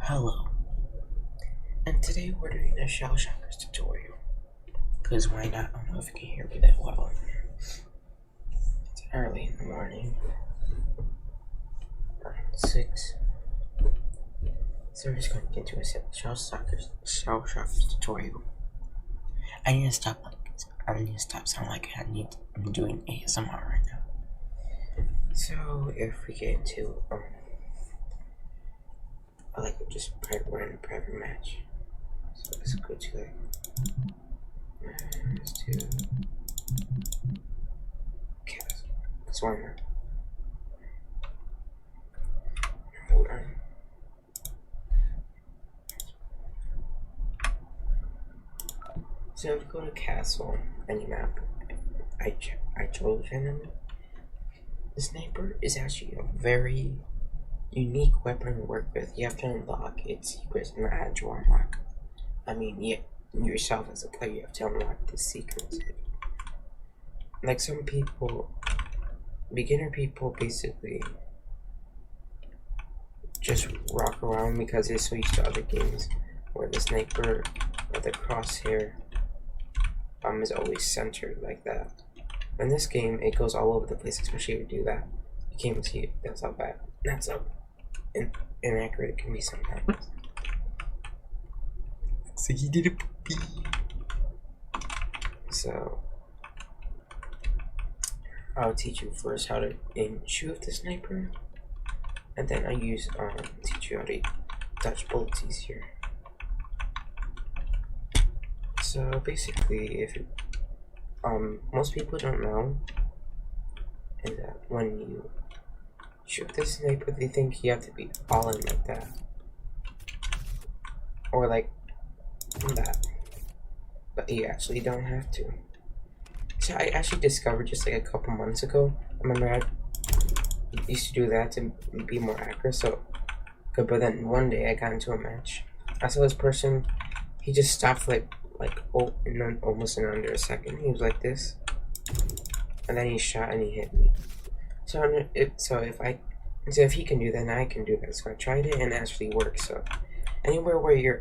Hello, and today we're doing a shell shockers tutorial. Because why not? I don't know if you can hear me that well. It's early in the morning. Around 6. So we're just going to get into a shell shockers tutorial. I need to stop sounding like I'm doing ASMR right now. So if we get into I like to just we're in a private match. So let's go to let's do cast. Let's why not? Hold on. So if we go to castle, any map, I chose enemy. The sniper is actually a very unique weapon to work with. You have to unlock its secrets and agile unlock. I mean, yourself as a player, you have to unlock the secrets. Like some people, beginner people basically just rock around because they're so used to other games where the sniper or the crosshair is always centered like that. In this game, it goes all over the place, especially if you do that. You can't even see it. That's how bad. That's how inaccurate it can be sometimes. So he did a poopy. So I'll teach you first how to shoot with the sniper, and then I teach you how to dodge bullets easier. So basically, if most people don't know, is that when you shoot the sniper, they think you have to be all in like that, or like that, but you actually don't have to. So I actually discovered just like a couple months ago. I remember I used to do that to be more accurate. So, but then one day I got into a match. I saw this person. He just stopped almost in under a second. He was like this, and then he shot and he hit me. So if he can do that, then I can do that. So I tried it and it actually worked. So anywhere where your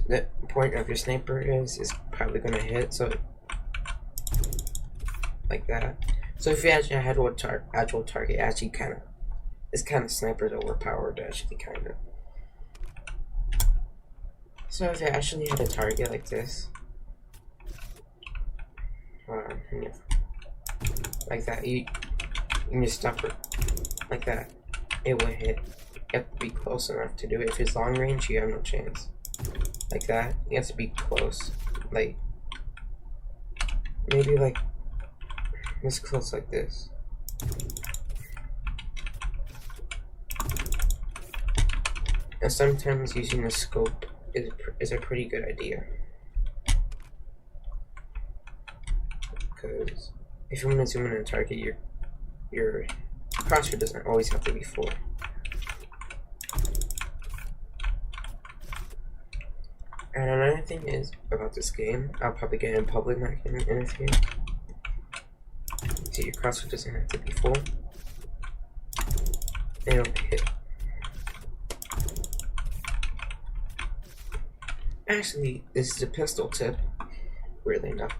the point of your sniper is probably gonna hit. So like that. So if you actually had one actual target, actually it's kind of sniper's overpowered actually kind of. So if you actually had a target like this, like that, you just stop it like that, it will hit. You have to be close enough to do it. If it's long range, you have no chance. Like that, you have to be close, like maybe like this close like this. And sometimes using the scope is a pretty good idea, because if you want to zoom in on a target, your crosshair doesn't always have to be full. And another thing is about this game, I'll probably get in public mic in a few. See, your crosshair doesn't have to be full. And it'll hit. Actually, this is a pistol tip, weirdly enough.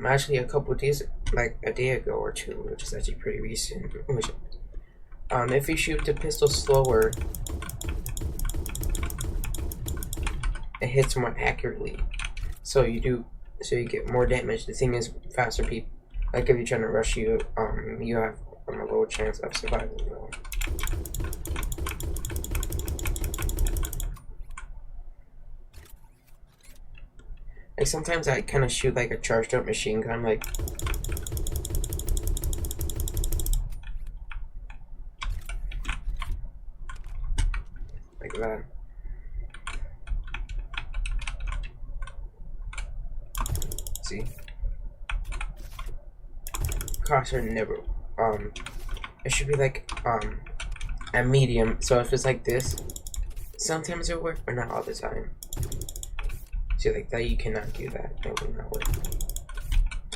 Actually, a couple of days, like a day ago or two, which is actually pretty recent. If you shoot the pistol slower, it hits more accurately. So you get more damage. The thing is, faster people, like if you're trying to rush you, you have a lower chance of surviving. Like sometimes I kind of shoot like a charged up machine gun, like that. See, crosshair never. It should be like a medium. So if it's like this, sometimes it'll work, but not all the time. See, like that, you cannot do that. That will not work.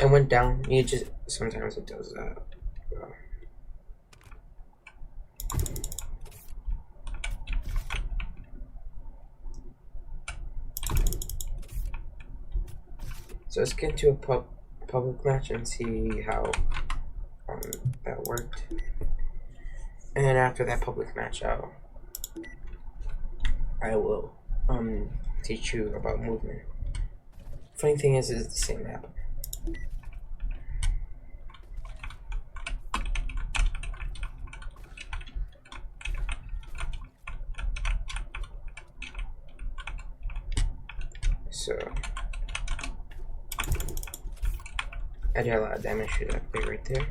And when down, you just sometimes it does that. So let's get into a public match and see how that worked. And then after that public match, I will teach you about movement. Funny thing is, it's the same map. So I did a lot of damage to that player right there.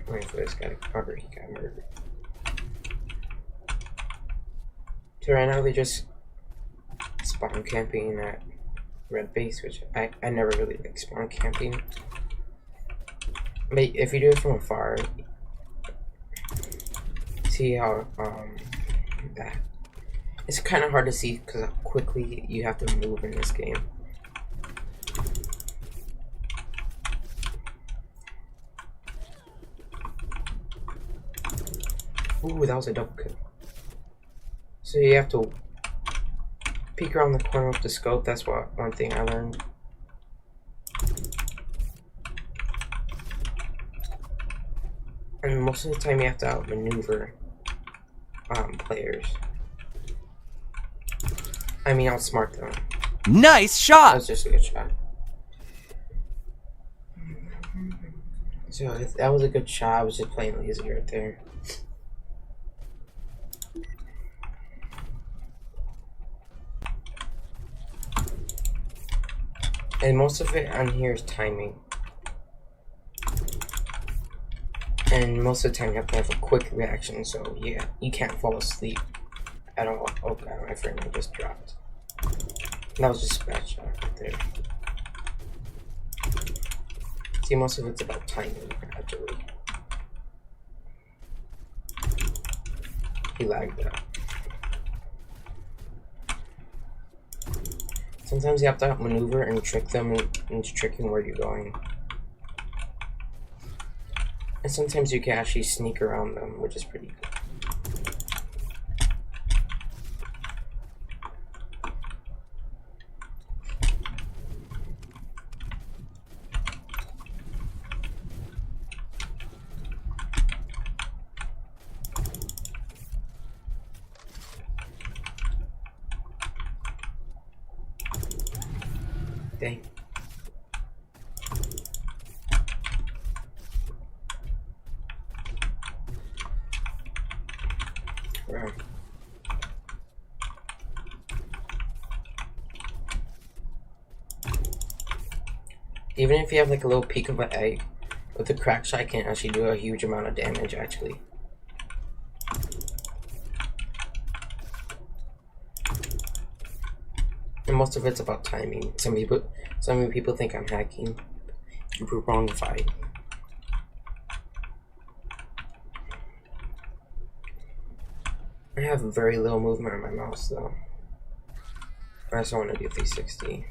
Waiting for this guy to cover, he got murdered. So right now they just spawn camping at red base, which I never really like spawn camping. But if you do it from afar, see how that it's kind of hard to see because how quickly you have to move in this game. Ooh, that was a double kill. So you have to peek around the corner with the scope. That's one thing I learned. And most of the time you have to outmaneuver players. I mean, outsmart them. Nice shot! That was just a good shot. So if that was a good shot, I was just playing lazy right there. And most of it on here is timing. And most of the time you have to have a quick reaction, so yeah, you can't fall asleep at all. Oh god, my friend I just dropped. That was just a bad shot right there. See, most of it's about timing, actually. He lagged out. Sometimes you have to outmaneuver and trick them into tricking where you're going. And sometimes you can actually sneak around them, which is pretty good. Dang. Wow. Even if you have like a little peek of an egg, with the crack shot, I can actually do a huge amount of damage actually. And most of it's about timing. Some people think I'm hacking. You'd be wrong if I have very little movement on my mouse though. I just want to do 360.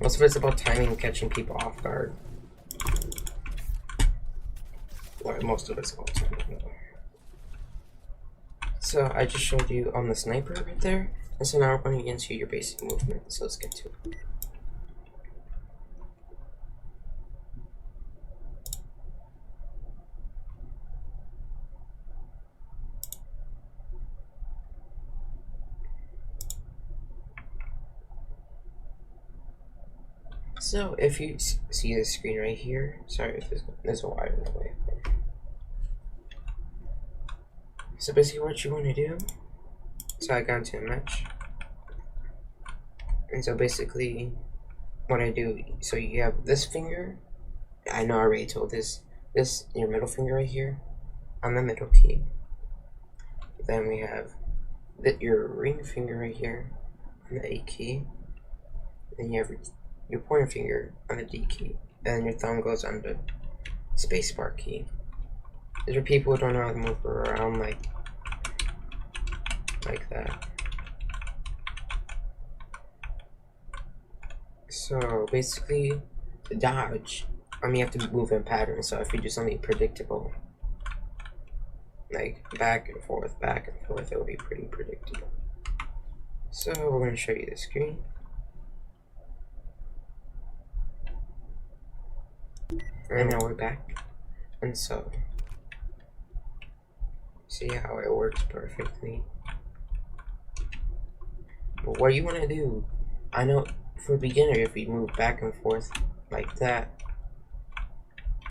Most of it's about timing and catching people off guard. Well, most of it's about timing though. So I just showed you on the sniper right there, and so now we're going to get into your basic movement, so let's get to it. So if you see the screen right here, sorry if there's a wire in the way. So basically what you want to do, so I got into a match. And so basically what I do, so you have this finger, I know I already told this your middle finger right here on the middle key. Then we have your ring finger right here on the A key. Then you have your pointer finger on the D key. And your thumb goes on the spacebar key. There are people who don't know how to move around like that. So basically, to dodge, you have to move in patterns. So if you do something predictable, like back and forth, it will be pretty predictable. So we're going to show you the screen. And now we're back. And so, see how it works perfectly. But what you want to do, I know for beginner, if you move back and forth like that,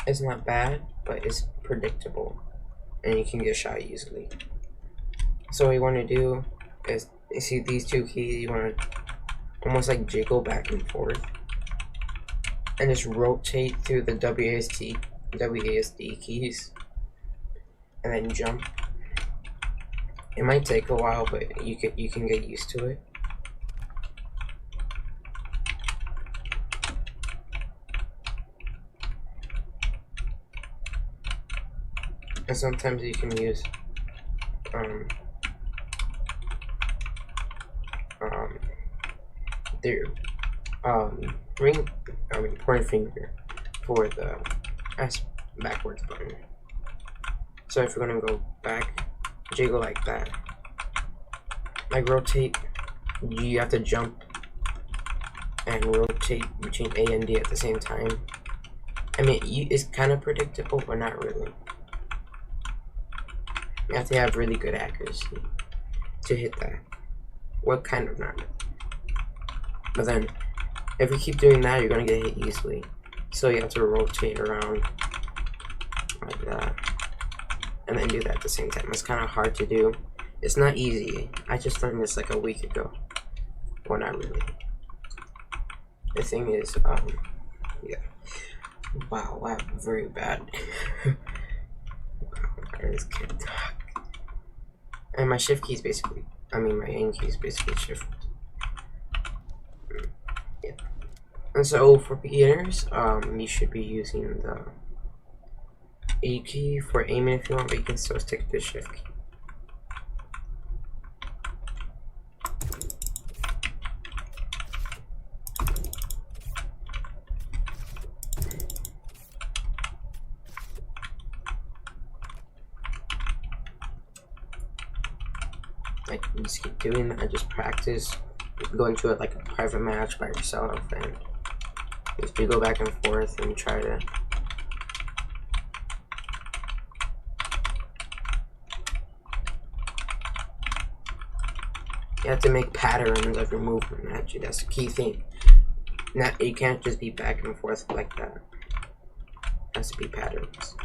it's not bad, but it's predictable. And you can get shot easily. So what you want to do is, you see these two keys, you want to almost like jiggle back and forth. And just rotate through the WASD keys. And then jump. It might take a while, but you can get used to it. And sometimes you can use their pointer finger for the S backwards button. So if we're gonna go back, jiggle like that, like rotate, you have to jump and rotate between A and D at the same time. I mean, it's kind of predictable, but not really. You have to have really good accuracy to hit that. Well, kind of not. But then, if you keep doing that, you're gonna get hit easily. So you have to rotate around like that, and then do that at the same time. It's kind of hard to do. It's not easy. I just learned this like a week ago. Well, not really. The thing is, yeah. Wow, very bad. This kid talk. And my shift key is basically, my aim key is basically shift. Yeah. And so for beginners, you should be using the A key for aiming if you want, but you can still stick to the shift key. Like, you just keep doing that, just practice. Go into it like a private match by yourself, and just you go back and forth and try to you have to make patterns of your movement. Actually, that's the key thing. You can't just be back and forth like that. It has to be patterns.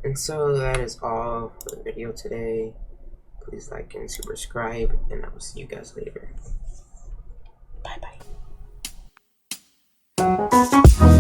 And so that is all for the video today. Please like and subscribe, and I will see you guys later. Bye bye.